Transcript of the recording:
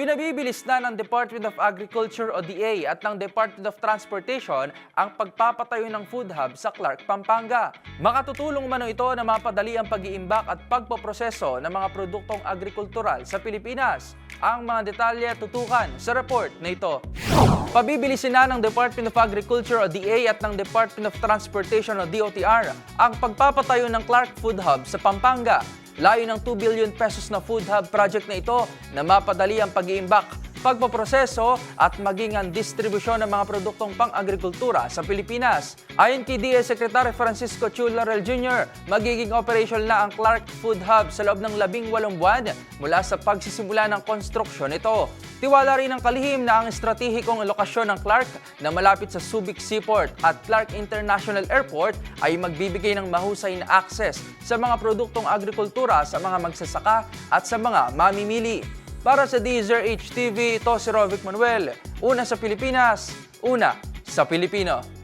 Pinabibilis na ng Department of Agriculture o DA at ng Department of Transportation ang pagpapatayo ng food hub sa Clark, Pampanga. Makatutulong umano ito na mapadali ang pag-iimbak at pagpoproseso ng mga produktong agrikultural sa Pilipinas. Ang mga detalye tutukan sa report na ito. Pabibilisin na ng Department of Agriculture o DA at ng Department of Transportation o DOTR ang pagpapatayo ng Clark Food Hub sa Pampanga. Layo ng 2 billion pesos na food hub project na ito na mapadali ang pag-iimbak, pagpoproseso at maging ang distribusyon ng mga produktong pang-agrikultura sa Pilipinas. Ayon kay DA Secretary Francisco Chu Laurel Jr., magiging operational na ang Clark Food Hub sa loob ng 18 buwan mula sa pagsisimula ng konstruksyon nito. Tiwala rin ng kalihim na ang estratehikong lokasyon ng Clark na malapit sa Subic Seaport at Clark International Airport ay magbibigay ng mahusay na access sa mga produktong agrikultura sa mga magsasaka at sa mga mamimili. Para sa DZRH TV, ito si Rovic Manuel. Una sa Pilipinas, una sa Pilipino.